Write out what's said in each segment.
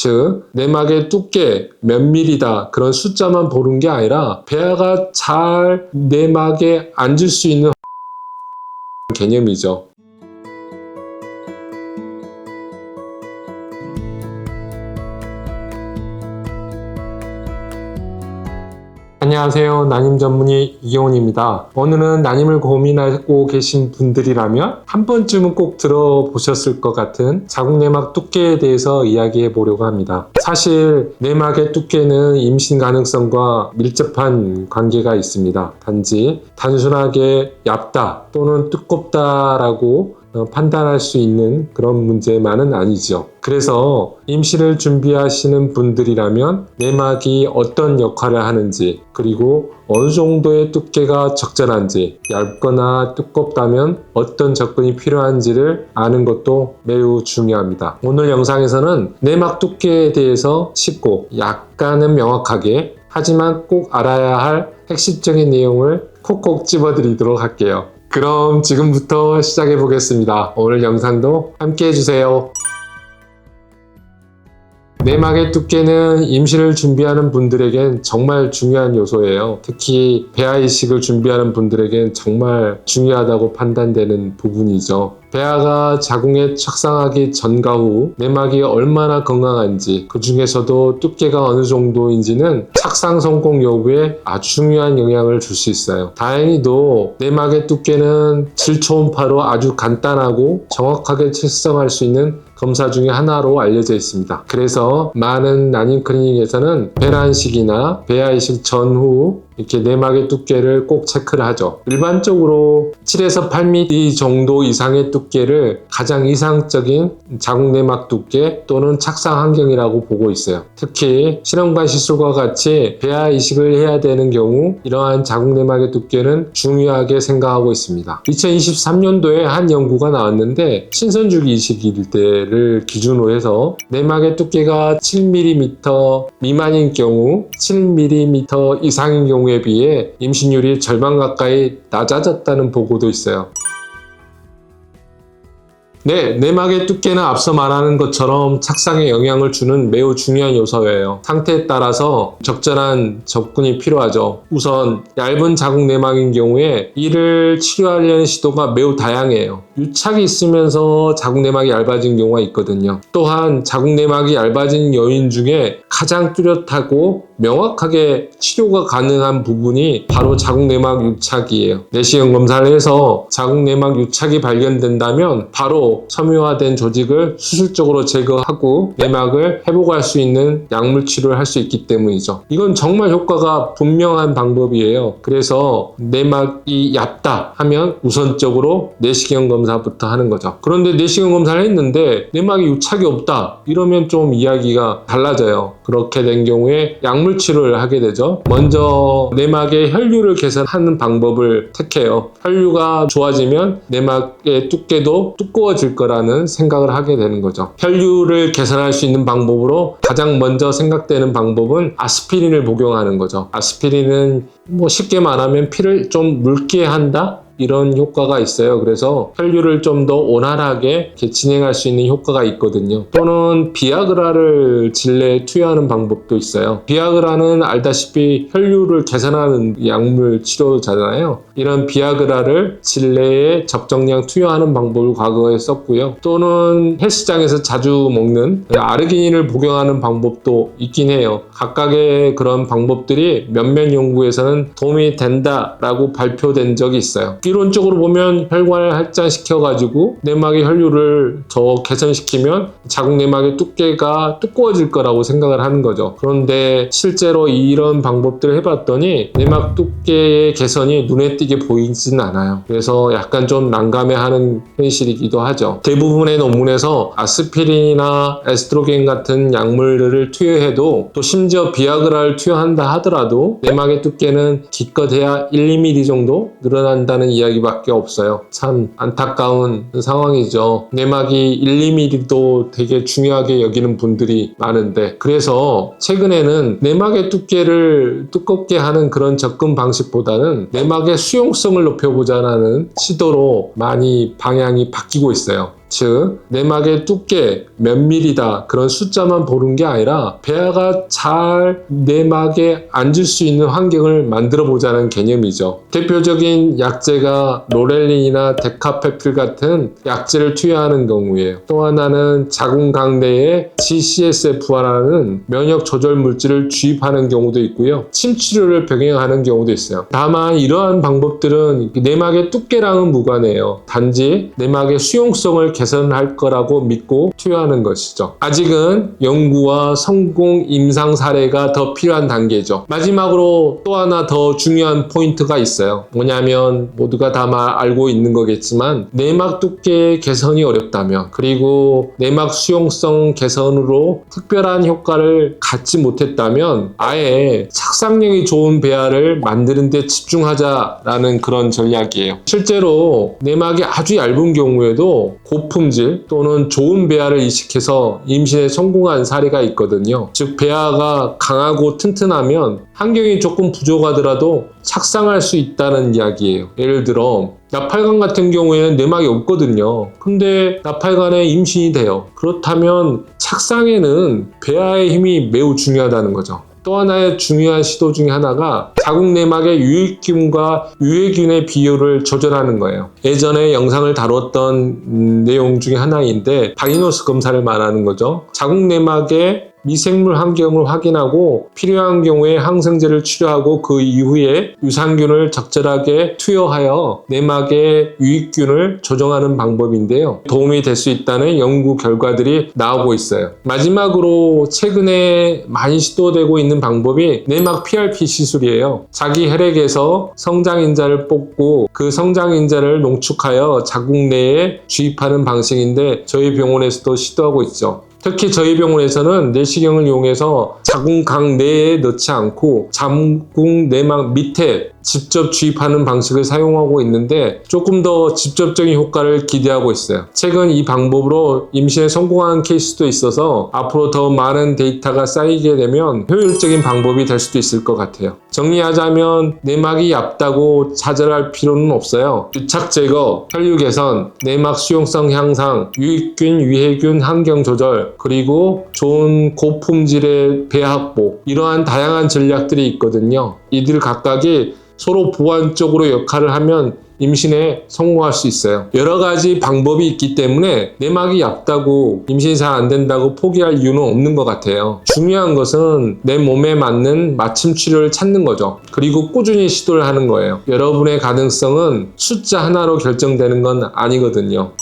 즉 내막의 두께 몇 밀리다 그런 숫자만 보는 게 아니라 배아가 잘 내막에 앉을 수 있는 개념이죠. 안녕하세요. 난임 전문의 이경훈입니다. 오늘은 난임을 고민하고 계신 분들이라면 한 번쯤은 꼭 들어보셨을 것 같은 자궁내막 두께에 대해서 이야기해 보려고 합니다. 사실 내막의 두께는 임신 가능성과 밀접한 관계가 있습니다. 단지 단순하게 얇다 또는 두껍다라고 판단할 수 있는 그런 문제만은 아니죠. 그래서 임신을 준비하시는 분들이라면 내막이 어떤 역할을 하는지, 그리고 어느 정도의 두께가 적절한지, 얇거나 두껍다면 어떤 접근이 필요한지를 아는 것도 매우 중요합니다. 오늘 영상에서는 내막 두께에 대해서 쉽고 약간은 명확하게, 하지만 꼭 알아야 할 핵심적인 내용을 콕콕 집어드리도록 할게요. 그럼 지금부터 시작해 보겠습니다. 오늘 영상도 함께 해주세요. 내막의 두께는 임신을 준비하는 분들에겐 정말 중요한 요소예요. 특히 배아 이식을 준비하는 분들에겐 정말 중요하다고 판단되는 부분이죠. 배아가 자궁에 착상하기 전과 후 내막이 얼마나 건강한지, 그 중에서도 두께가 어느 정도인지는 착상 성공 여부에 아주 중요한 영향을 줄 수 있어요. 다행히도 내막의 두께는 질초음파로 아주 간단하고 정확하게 측정할 수 있는 검사 중에 하나로 알려져 있습니다. 그래서 많은 난임 클리닉에서는 배란식이나 배아 이식 전후 이렇게 내막의 두께를 꼭 체크를 하죠. 일반적으로 7에서 8mm 정도 이상의 두께를 가장 이상적인 자궁내막 두께 또는 착상 환경이라고 보고 있어요. 특히 실험관 시술과 같이 배아 이식을 해야 되는 경우 이러한 자궁내막의 두께는 중요하게 생각하고 있습니다. 2023년도에 한 연구가 나왔는데 신선주기 이식일 때를 기준으로 해서 내막의 두께가 7mm 미만인 경우 7mm 이상인 경우에 비해 임신율이 절반 가까이 낮아졌다는 보고도 있어요. 네, 내막의 두께는 앞서 말하는 것처럼 착상에 영향을 주는 매우 중요한 요소예요. 상태에 따라서 적절한 접근이 필요하죠. 우선 얇은 자궁내막인 경우에 이를 치료하려는 시도가 매우 다양해요. 유착이 있으면서 자궁내막이 얇아진 경우가 있거든요. 또한 자궁내막이 얇아진 요인 중에 가장 뚜렷하고 명확하게 치료가 가능한 부분이 바로 자궁내막 유착이에요. 내시경 검사를 해서 자궁내막 유착이 발견된다면 바로 섬유화된 조직을 수술적으로 제거하고 내막을 회복할 수 있는 약물 치료를 할 수 있기 때문이죠. 이건 정말 효과가 분명한 방법이에요. 그래서 내막이 얇다 하면 우선적으로 내시경 검사부터 하는 거죠. 그런데 내시경 검사를 했는데 내막에 유착이 없다 이러면 좀 이야기가 달라져요. 그렇게 된 경우에 약물 치료를 하게 되죠. 먼저 내막의 혈류를 개선하는 방법을 택해요. 혈류가 좋아지면 내막의 두께도 두꺼워질 거라는 생각을 하게 되는 거죠. 혈류를 개선할 수 있는 방법으로 가장 먼저 생각되는 방법은 아스피린을 복용하는 거죠. 아스피린은 쉽게 말하면 피를 좀 묽게 한다? 이런 효과가 있어요. 그래서 혈류를 좀 더 원활하게 진행할 수 있는 효과가 있거든요. 또는 비아그라를 질내에 투여하는 방법도 있어요. 비아그라는 알다시피 혈류를 개선하는 약물 치료잖아요. 이런 비아그라를 질내에 적정량 투여하는 방법을 과거에 썼고요. 또는 헬스장에서 자주 먹는 아르기닌을 복용하는 방법도 있긴 해요. 각각의 그런 방법들이 몇몇 연구에서는 도움이 된다라고 발표된 적이 있어요. 이론적으로 보면 혈관을 할장시켜가지고 내막의 혈류를 더 개선시키면 자궁내막의 두께가 두꺼워질 거라고 생각을 하는 거죠. 그런데 실제로 이런 방법들을 해봤더니 내막 두께의 개선이 눈에 띄게 보이진 않아요. 그래서 약간 좀 난감해하는 현실이기도 하죠. 대부분의 논문에서 아스피린이나 에스트로겐 같은 약물들을 투여해도 또 심지어 비아그라를 투여한다 하더라도 내막의 두께는 기껏해야 1, 2mm 정도 늘어난다는 이야기밖에 없어요. 참 안타까운 상황이죠. 내막이 1, 2mm도 되게 중요하게 여기는 분들이 많은데, 그래서 최근에는 내막의 두께를 두껍게 하는 그런 접근 방식보다는 내막의 수용성을 높여보자는 시도로 많이 방향이 바뀌고 있어요. 즉 내막의 두께 몇 밀리다 그런 숫자만 보는 게 아니라 배아가 잘 내막에 앉을 수 있는 환경을 만들어 보자는 개념이죠. 대표적인 약제가 로렐린이나 데카페필 같은 약제를 투여하는 경우예요. 또 하나는 자궁각 내에 GCSF라는 면역 조절 물질을 주입하는 경우도 있고요. 침 치료를 병행하는 경우도 있어요. 다만 이러한 방법들은 내막의 두께랑은 무관해요. 단지 내막의 수용성을 개선할 거라고 믿고 투여하는 것이죠. 아직은 연구와 성공 임상 사례가 더 필요한 단계죠. 마지막으로 또 하나 더 중요한 포인트가 있어요. 뭐냐면 모두가 다 알고 있는 거겠지만 내막 두께 개선이 어렵다면 그리고 내막 수용성 개선으로 특별한 효과를 갖지 못했다면 아예 착상력이 좋은 배아를 만드는 데 집중하자라는 그런 전략이에요. 실제로 내막이 아주 얇은 경우에도 고품질 또는 좋은 배아를 이식해서 임신에 성공한 사례가 있거든요. 즉 배아가 강하고 튼튼하면 환경이 조금 부족하더라도 착상할 수 있다는 이야기예요. 예를 들어 나팔관 같은 경우에는 내막이 없거든요. 근데 나팔관에 임신이 돼요. 그렇다면 착상에는 배아의 힘이 매우 중요하다는 거죠. 또 하나의 중요한 시도 중에 하나가 자궁 내막의 유익균과 유해균의 비율을 조절하는 거예요. 예전에 영상을 다뤘던 내용 중에 하나인데 바이노스 검사를 말하는 거죠. 자궁 내막의 미생물 환경을 확인하고 필요한 경우에 항생제를 치료하고 그 이후에 유산균을 적절하게 투여하여 내막의 유익균을 조정하는 방법인데요. 도움이 될 수 있다는 연구 결과들이 나오고 있어요. 마지막으로 최근에 많이 시도되고 있는 방법이 내막 PRP 시술이에요. 자기 혈액에서 성장인자를 뽑고 그 성장인자를 농축하여 자궁 내에 주입하는 방식인데 저희 병원에서도 시도하고 있죠. 특히 저희 병원에서는 내시경을 이용해서 자궁각 내에 넣지 않고 자궁 내막 밑에 직접 주입하는 방식을 사용하고 있는데 조금 더 직접적인 효과를 기대하고 있어요. 최근 이 방법으로 임신에 성공한 케이스도 있어서 앞으로 더 많은 데이터가 쌓이게 되면 효율적인 방법이 될 수도 있을 것 같아요. 정리하자면 내막이 얇다고 좌절할 필요는 없어요. 유착 제거, 혈류 개선, 내막 수용성 향상, 유익균, 유해균 환경 조절, 그리고 좋은 고품질의 배아 확보, 이러한 다양한 전략들이 있거든요. 이들 각각이 서로 보완적으로 역할을 하면 임신에 성공할 수 있어요. 여러 가지 방법이 있기 때문에 내막이 얇다고 임신이 잘 안 된다고 포기할 이유는 없는 것 같아요. 중요한 것은 내 몸에 맞는 맞춤 치료를 찾는 거죠. 그리고 꾸준히 시도를 하는 거예요. 여러분의 가능성은 숫자 하나로 결정되는 건 아니거든요.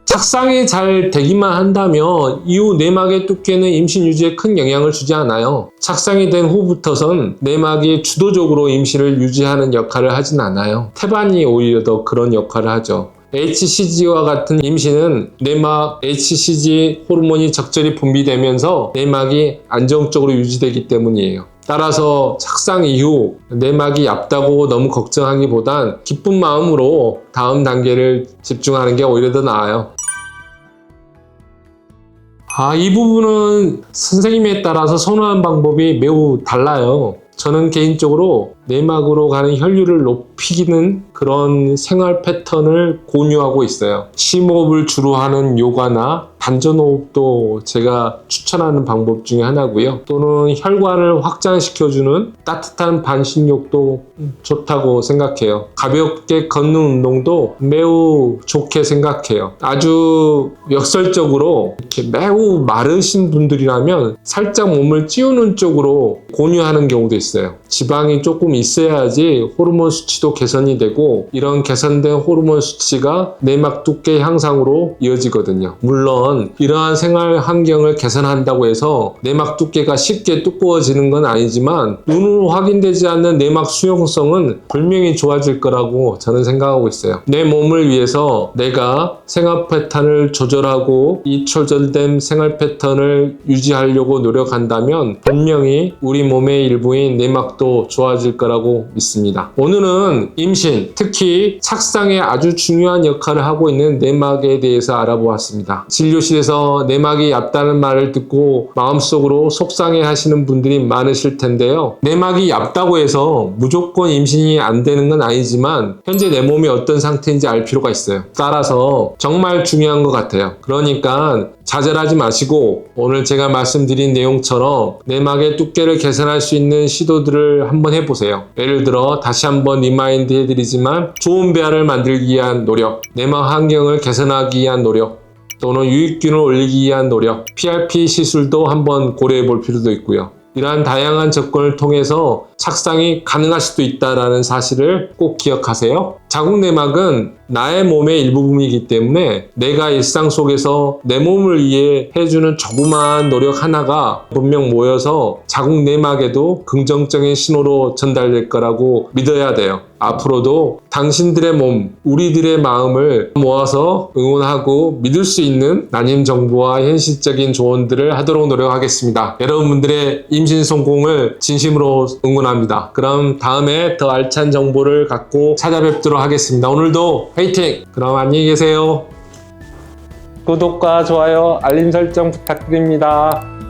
착상이 잘 되기만 한다면 이후 내막의 두께는 임신 유지에 큰 영향을 주지 않아요. 착상이 된 후부터선 내막이 주도적으로 임신을 유지하는 역할을 하진 않아요. 태반이 오히려 더 그런 역할을 하죠. HCG와 같은 임신은 내막 HCG 호르몬이 적절히 분비되면서 내막이 안정적으로 유지되기 때문이에요. 따라서 착상 이후 내막이 얇다고 너무 걱정하기보단 기쁜 마음으로 다음 단계를 집중하는 게 오히려 더 나아요. 이 부분은 선생님에 따라서 선호하는 방법이 매우 달라요. 저는 개인적으로 내막으로 가는 혈류를 높이는 그런 생활 패턴을 권유하고 있어요. 심호흡을 주로 하는 요가나 단전호흡도 제가 추천하는 방법 중에 하나고요. 또는 혈관을 확장시켜주는 따뜻한 반신욕도 좋다고 생각해요. 가볍게 걷는 운동도 매우 좋게 생각해요. 아주 역설적으로 이렇게 매우 마르신 분들이라면 살짝 몸을 찌우는 쪽으로 권유하는 경우도 있어요. 지방이 조금 있어야지 호르몬 수치도 개선이 되고 이런 개선된 호르몬 수치가 내막 두께 향상으로 이어지거든요. 물론 이러한 생활 환경을 개선한다고 해서 내막 두께가 쉽게 두꺼워지는 건 아니지만 눈으로 확인되지 않는 내막 수용성은 분명히 좋아질 거라고 저는 생각하고 있어요. 내 몸을 위해서 내가 생활 패턴을 조절하고 이 조절된 생활 패턴을 유지하려고 노력한다면 분명히 우리 몸의 일부인 내막도 좋아질 거라고 믿습니다. 오늘은 임신, 특히 착상에 아주 중요한 역할을 하고 있는 내막에 대해서 알아보았습니다. 진료 의료실에서 내막이 얕다는 말을 듣고 마음속으로 속상해 하시는 분들이 많으실 텐데요. 내막이 얕다고 해서 무조건 임신이 안 되는 건 아니지만 현재 내 몸이 어떤 상태인지 알 필요가 있어요. 따라서 정말 중요한 것 같아요. 그러니까 좌절하지 마시고 오늘 제가 말씀드린 내용처럼 내막의 두께를 개선할 수 있는 시도들을 한번 해보세요. 예를 들어 다시 한번 리마인드 해드리지만 좋은 배아를 만들기 위한 노력, 내막 환경을 개선하기 위한 노력, 또는 유익균을 올리기 위한 노력, PRP 시술도 한번 고려해 볼 필요도 있고요. 이러한 다양한 접근을 통해서 착상이 가능할 수도 있다는 사실을 꼭 기억하세요. 자궁내막은 나의 몸의 일부분이기 때문에 내가 일상 속에서 내 몸을 위해 해주는 조그마한 노력 하나가 분명 모여서 자궁내막에도 긍정적인 신호로 전달될 거라고 믿어야 돼요. 앞으로도 당신들의 몸, 우리들의 마음을 모아서 응원하고 믿을 수 있는 난임 정보와 현실적인 조언들을 하도록 노력하겠습니다. 여러분들의 임신 성공을 진심으로 응원합니다. 그럼 다음에 더 알찬 정보를 갖고 찾아뵙도록 하겠습니다. 오늘도 화이팅! 그럼 안녕히 계세요. 구독과 좋아요, 알림 설정 부탁드립니다.